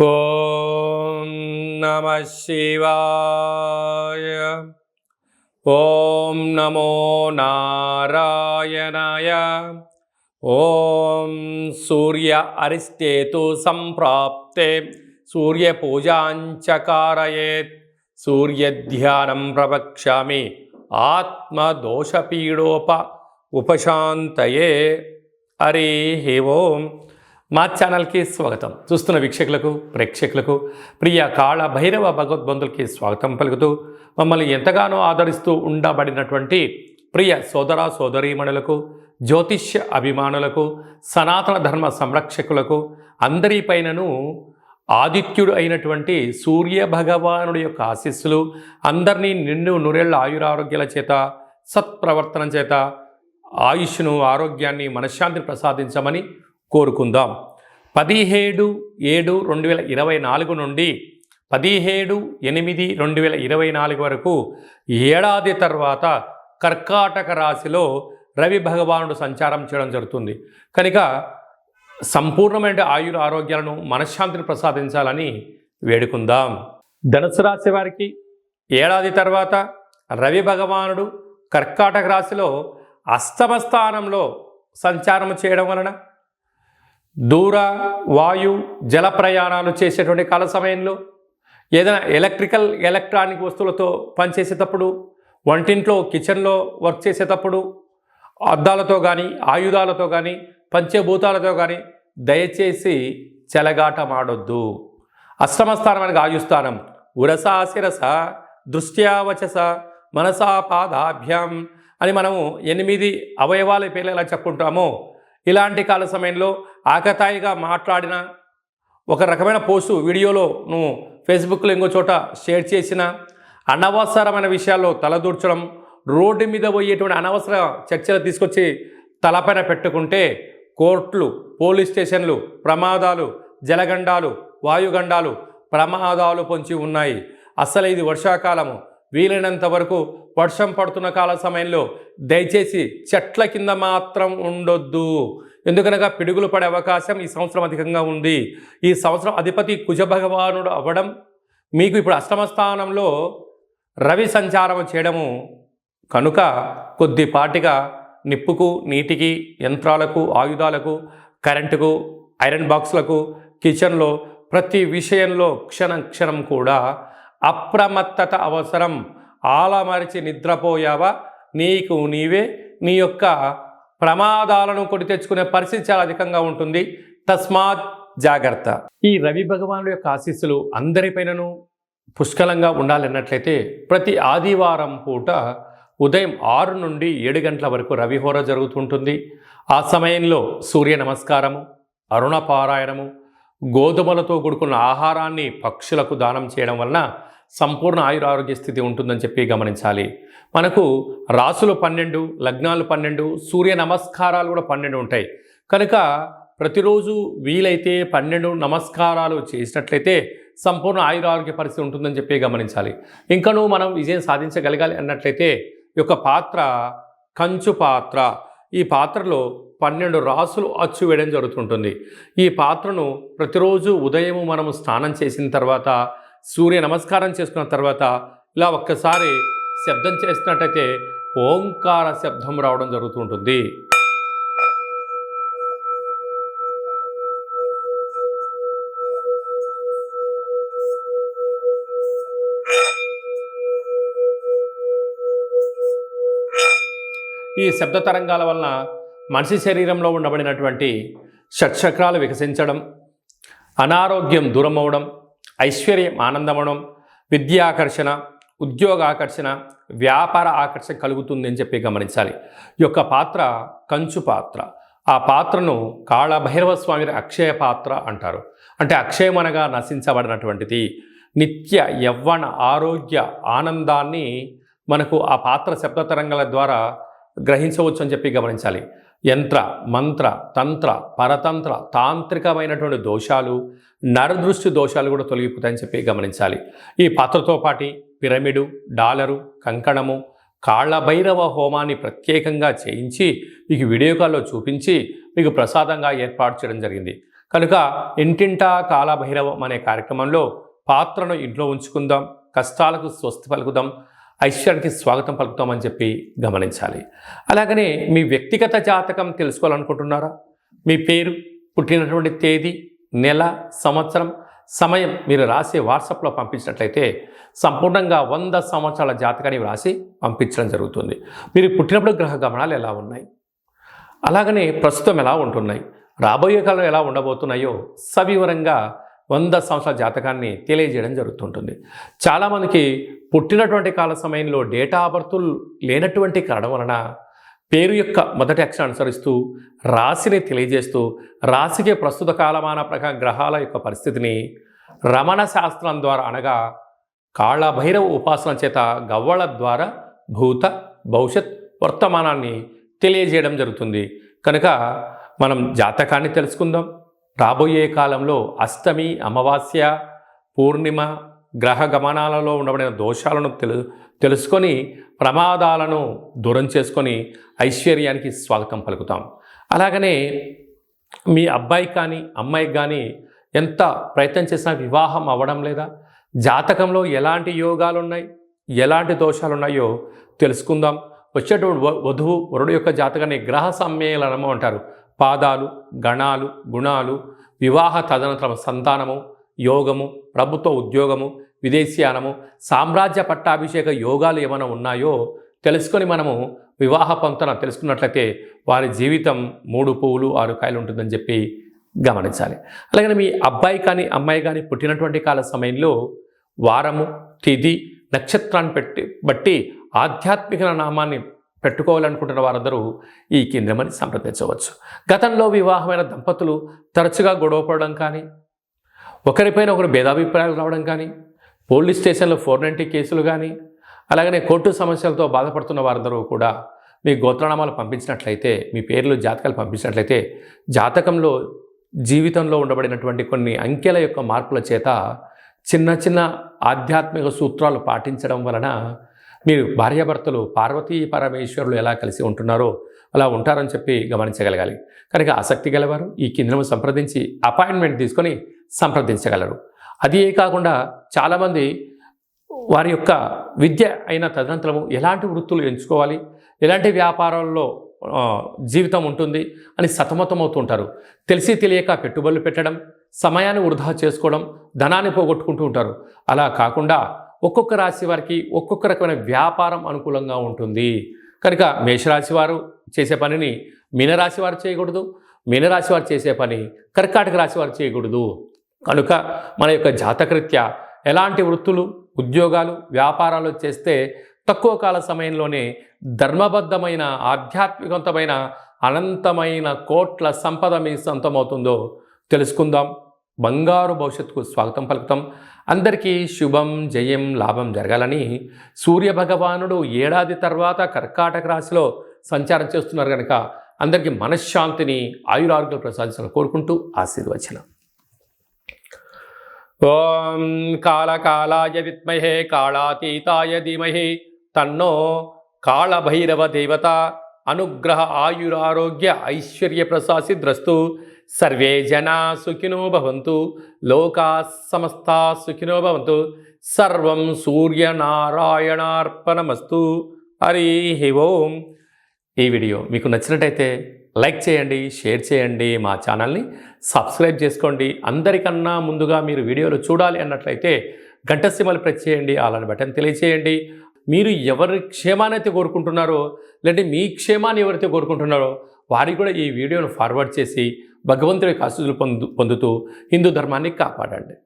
ఓం నమః శివాయ. ఓం నమో నారాయణాయ. ఓం సూర్య అరిష్టేతు సంప్రాప్తే సూర్యపూజాంచకారయేత్. సూర్యధ్యానం ప్రవక్ష్యామి ఉపశాంతయే. హరి ఓం. మా ఛానల్కి స్వాగతం. చూస్తున్న వీక్షకులకు ప్రేక్షకులకు ప్రియ కాళ భైరవ భగవద్బంధులకి స్వాగతం పలుకుతూ మమ్మల్ని ఎంతగానో ఆదరిస్తూ ఉండబడినటువంటి ప్రియ సోదర సోదరీమణులకు, జ్యోతిష్య అభిమానులకు, సనాతన ధర్మ సంరక్షకులకు అందరిపైనను ఆదిత్యుడు అయినటువంటి సూర్య భగవానుడి యొక్క ఆశీస్సులు అందరినీ నిండు నూరేళ్ల ఆయురారోగ్యాల చేత, సత్ప్రవర్తన చేత ఆయుష్ను, ఆరోగ్యాన్ని, మనశ్శాంతిని ప్రసాదించమని కోరుకుందాం. 17/7/2024 నుండి 17/8/2024 వరకు ఏడాది తర్వాత కర్కాటక రాశిలో రవి భగవానుడు సంచారం చేయడం జరుగుతుంది. కనుక సంపూర్ణమైన ఆయుర ఆరోగ్యాలను, మనశ్శాంతిని ప్రసాదించాలని వేడుకుందాం. ధనుసు రాశి వారికి ఏడాది తర్వాత రవి భగవానుడు కర్కాటక రాశిలో అష్టమ స్థానంలో సంచారం చేయడం వలన దూర, వాయు, జల ప్రయాణాలు చేసేటువంటి కాల సమయంలో, ఏదైనా ఎలక్ట్రానిక్ వస్తువులతో పనిచేసేటప్పుడు, వంటింట్లో కిచెన్లో వర్క్ చేసేటప్పుడు, అద్దాలతో కానీ, ఆయుధాలతో కానీ, పంచభూతాలతో కానీ దయచేసి చెలగాటమాడొద్దు. అష్టమ స్థానం అనగా ఆయుస్థానం. ఉరసా శిరస దృష్ట్యావచస మనసా పాదాభ్యాం అని మనము 8 అవయవాల పేర్లు ఎలా చెప్పుకుంటామో, ఇలాంటి కాల సమయంలో ఆకతాయిగా మాట్లాడిన, ఒక రకమైన పోస్టు వీడియోలో నువ్వు ఫేస్బుక్లో ఇంకో చోట షేర్ చేసిన, అనవసరమైన విషయాల్లో తలదూర్చడం, రోడ్డు మీద పోయేటువంటి అనవసర చర్చలు తీసుకొచ్చి తలపైన పెట్టుకుంటే కోర్టులు, పోలీస్ స్టేషన్లు, ప్రమాదాలు, జలగండాలు, వాయుగండాలు, ప్రమాదాలు పొంచి ఉన్నాయి. అసలు ఇది వర్షాకాలము. వీలైనంత వరకు వర్షం పడుతున్న కాల సమయంలో దయచేసి చెట్ల కింద మాత్రం ఉండొద్దు. ఎందుకనగా పిడుగులు పడే అవకాశం ఈ సంవత్సరం అధికంగా ఉంది. ఈ సంవత్సరం అధిపతి కుజ భగవానుడు అవ్వడం, మీకు ఇప్పుడు అష్టమ స్థానంలో రవి సంచారం చేయడము కనుక కొద్దిపాటిగా నిప్పుకు, నీటికి, యంత్రాలకు, ఆయుధాలకు, కరెంటుకు, ఐరన్ బాక్సులకు, కిచెన్లో ప్రతి విషయంలో క్షణం కూడా అప్రమత్తత అవసరం. ఆలమరిచి నిద్రపోయావా, నీకు నీవే నీ యొక్క ప్రమాదాలను కొని తెచ్చుకునే పరిస్థితి చాలా అధికంగా ఉంటుంది. తస్మాత్ జాగ్రత్త. ఈ రవి భగవానుడు యొక్క ఆశీస్సులు అందరిపైనను పుష్కలంగా ఉండాలన్నట్లయితే ప్రతి ఆదివారం పూట ఉదయం 6 నుండి 7 గంటల వరకు రవిహోర జరుగుతుంటుంది. ఆ సమయంలో సూర్య నమస్కారము, అరుణ పారాయణము, గోధుమలతో కూడుకున్న ఆహారాన్ని పక్షులకు దానం చేయడం వలన సంపూర్ణ ఆయురారోగ్య స్థితి ఉంటుందని చెప్పి గమనించాలి. మనకు రాసులు 12, లగ్నాలు 12, సూర్య నమస్కారాలు కూడా 12 ఉంటాయి. కనుక ప్రతిరోజు వీలైతే 12 నమస్కారాలు చేసినట్లయితే సంపూర్ణ ఆయురారోగ్య పరిస్థితి ఉంటుందని చెప్పి గమనించాలి. ఇంకనూ మనం విజయం సాధించగలగాలి అన్నట్లయితే ఈ యొక్క పాత్ర కంచు పాత్ర. ఈ పాత్రలో 12 రాసులు అచ్చు వేయడం జరుగుతుంటుంది. ఈ పాత్రను ప్రతిరోజు ఉదయం మనము స్నానం చేసిన తర్వాత, సూర్య నమస్కారం చేసుకున్న తర్వాత ఇలా ఒక్కసారి శబ్దం చేసినట్టయితే ఓంకార శబ్దం రావడం జరుగుతుంటుంది. ఈ శబ్ద తరంగాల వలన మనిషి శరీరంలో ఉండబడినటువంటి షట్చక్రాలు వికసించడం, అనారోగ్యం దూరం అవ్వడం, ఐశ్వర్యం ఆనందమవడం, విద్యాకర్షణ, ఉద్యోగాకర్షణ, వ్యాపార ఆకర్షణ కలుగుతుంది అని చెప్పి గమనించాలి. ఈ యొక్క పాత్ర కంచు పాత్ర. ఆ పాత్రను కాళభైరవ స్వామి అక్షయ పాత్ర అంటారు. అంటే అక్షయం అనగా నశించబడినటువంటిది. నిత్య యవ్వన ఆరోగ్య ఆనందాన్ని మనకు ఆ పాత్ర శబ్ద తరంగాల ద్వారా గ్రహించవచ్చు అని చెప్పి గమనించాలి. యంత్ర, మంత్ర, తంత్ర, పరతంత్ర, తాంత్రికమైనటువంటి దోషాలు, నరదృష్టి దోషాలు కూడా తొలగిపోతాయని చెప్పి గమనించాలి. ఈ పాత్రతో పాటు పిరమిడు, డాలరు, కంకణము, కాళభైరవ హోమాన్ని ప్రత్యేకంగా చేయించి మీకు వీడియో కాల్లో చూపించి మీకు ప్రసాదంగా ఏర్పాటు చేయడం జరిగింది. కనుక ఇంటింటా కాలభైరవం అనే కార్యక్రమంలో పాత్రను ఇంట్లో ఉంచుకుందాం, కష్టాలకు స్వస్తి పలుకుదాం, ఐశ్వర్యానికి స్వాగతం పలుకుతామని చెప్పి గమనించాలి. అలాగనే మీ వ్యక్తిగత జాతకం తెలుసుకోవాలనుకుంటున్నారా? మీ పేరు, పుట్టినటువంటి తేదీ, నెల, సంవత్సరం, సమయం మీరు రాసి వాట్సాప్లో పంపించినట్లయితే సంపూర్ణంగా 100 సంవత్సరాల జాతకాన్ని రాసి పంపించడం జరుగుతుంది. మీరు పుట్టినప్పుడు గ్రహ గమనాలు ఎలా ఉన్నాయి, అలాగనే ప్రస్తుతం ఎలా ఉంటున్నాయి, రాబోయే కాలం ఎలా ఉండబోతున్నాయో సవివరంగా 100 సంవత్సరాల జాతకాన్ని తెలియజేయడం జరుగుతుంటుంది. చాలామందికి పుట్టినటువంటి కాల సమయంలో డేటా ఆఫ్ బర్త్ లేనటువంటి కారణం వలన పేరు యొక్క మొదటి అక్షరాన్ని అనుసరిస్తూ రాశిని తెలియజేస్తూ రాశికి ప్రస్తుత కాలమాన ప్రకారం గ్రహాల యొక్క పరిస్థితిని రమణ శాస్త్రం ద్వారా అనగా కాళభైరవ ఉపాసన చేత గవ్వళ ద్వారా భూత భవిష్యత్ వర్తమానాన్ని తెలియజేయడం జరుగుతుంది. కనుక మనం జాతకాన్ని తెలుసుకుందాం. రాబోయే కాలంలో అష్టమి, అమావాస్య, పూర్ణిమ గ్రహ గమనాలలో ఉండబడిన దోషాలను తెలుసుకొని ప్రమాదాలను దూరం చేసుకొని ఐశ్వర్యానికి స్వాగతం పలుకుతాం. అలాగనే మీ అబ్బాయి కానీ అమ్మాయికి కానీ ఎంత ప్రయత్నం చేసినా వివాహం అవ్వడం లేదా, జాతకంలో ఎలాంటి యోగాలు ఉన్నాయి, ఎలాంటి దోషాలు ఉన్నాయో తెలుసుకుందాం. వచ్చేటువంటి వధువు వరుడు యొక్క జాతకాన్ని గ్రహ సమ్మేళనము అంటారు. పాదాలు, గణాలు, గుణాలు, వివాహ తదనంతరం సంతానము, యోగము, ప్రభుత్వ ఉద్యోగము, విదేశీయానము, సామ్రాజ్య పట్టాభిషేక యోగాలు ఏమైనా ఉన్నాయో తెలుసుకొని మనము వివాహ పంతన తెలుసుకున్నట్లయితే వారి జీవితం 3 పువ్వులు 6 కాయలు ఉంటుందని చెప్పి గమనించాలి. అలాగే మీ అబ్బాయి కానీ అమ్మాయి కానీ పుట్టినటువంటి కాల సమయంలో వారము, తిథి, నక్షత్రాన్ని బట్టి ఆధ్యాత్మిక నామాన్ని పెట్టుకోవాలనుకుంటున్న వారందరూ ఈ కేంద్రమని సంప్రదించవచ్చు. గతంలో వివాహమైన దంపతులు తరచుగా గొడవపడడం కానీ, ఒకరిపైన ఒకరు భేదాభిప్రాయాలు రావడం కానీ, పోలీస్ స్టేషన్లో 490 కేసులు కానీ, అలాగనే కోర్టు సమస్యలతో బాధపడుతున్న వారందరూ కూడా మీ గోత్రనామాలు పంపించినట్లయితే, మీ పేర్లు జాతకాలు పంపించినట్లయితే జాతకంలో జీవితంలో ఉండబడినటువంటి కొన్ని అంకెల యొక్క మార్పుల చేత చిన్న చిన్న ఆధ్యాత్మిక సూత్రాలు పాటించడం వలన మీరు భార్యాభర్తలు పార్వతీ పరమేశ్వరులు ఎలా కలిసి ఉంటున్నారో అలా ఉంటారని చెప్పి గమనించగలగాలి. కనుక ఆసక్తి గలవారు ఈ కేంద్రము సంప్రదించి అపాయింట్మెంట్ తీసుకొని సంప్రదించగలరు. అదే కాకుండా చాలామంది వారి యొక్క విద్య అయిన తదనంతరము ఎలాంటి వృత్తులు ఎంచుకోవాలి, ఎలాంటి వ్యాపారాల్లో జీవితం ఉంటుంది అని సతమతమవుతుంటారు. తెలిసి తెలియక పెట్టుబడులు పెట్టడం, సమయాన్ని వృధా చేసుకోవడం, ధనాన్ని పోగొట్టుకుంటూ ఉంటారు. అలా కాకుండా ఒక్కొక్క రాశి వారికి ఒక్కొక్క రకమైన వ్యాపారం అనుకూలంగా ఉంటుంది. కనుక మేషరాశి వారు చేసే పనిని మీనరాశి వారు చేయకూడదు, మీనరాశి వారు చేసే పని కర్కాటక రాశి వారు చేయకూడదు. కనుక మన యొక్క జాతకరీత్యా ఎలాంటి వృత్తులు, ఉద్యోగాలు, వ్యాపారాలు చేస్తే తక్కువ కాల సమయంలోనే ధర్మబద్ధమైన ఆధ్యాత్మికవంతమైన అనంతమైన కోట్ల సంపద మీ సొంతమవుతుందో తెలుసుకుందాం. బంగారు భవిష్యత్తుకు స్వాగతం పలుకుతాం. అందరికీ శుభం, జయం, లాభం జరగాలని సూర్యభగవానుడు ఏడాది తర్వాత కర్కాటక రాశిలో సంచారం చేస్తున్నారు కనుక అందరికీ మనశ్శాంతిని, ఆయురారోగ్యాలు ప్రసాదించాలని కోరుకుంటూ ఆశీర్వచనం. ఓం కాళకాలాయ విద్మహే కాళాతీతాయ ధీమహి తన్నో కాళభైరవ దేవత అనుగ్రహ ఆయురారోగ్య ఐశ్వర్య ప్రసాసిద్రస్తు. సర్వే జనా సుఖినో భవంతు, లోకా సమస్తా సుఖినో భవంతు. సర్వం సూర్యనారాయణార్పణమస్తు. హరి ఓం. ఈ వీడియో మీకు నచ్చినట్టయితే లైక్ చేయండి, షేర్ చేయండి, మా ఛానల్ని సబ్స్క్రైబ్ చేసుకోండి. అందరికన్నా ముందుగా మీరు వీడియోలు చూడాలి అన్నట్లయితే గంట సింబల్ ప్రెస్ చేయండి, అలాని బటన్ తెలియచేయండి. మీరు ఎవరి క్షేమాన్ని అయితే కోరుకుంటున్నారో, లేదంటే మీ క్షేమాన్ని ఎవరైతే కోరుకుంటున్నారో వారికి కూడా ఈ వీడియోను ఫార్వర్డ్ చేసి భగవంతుడి ఆశీస్సులు పొందుతూ హిందూ ధర్మాన్ని కాపాడండి.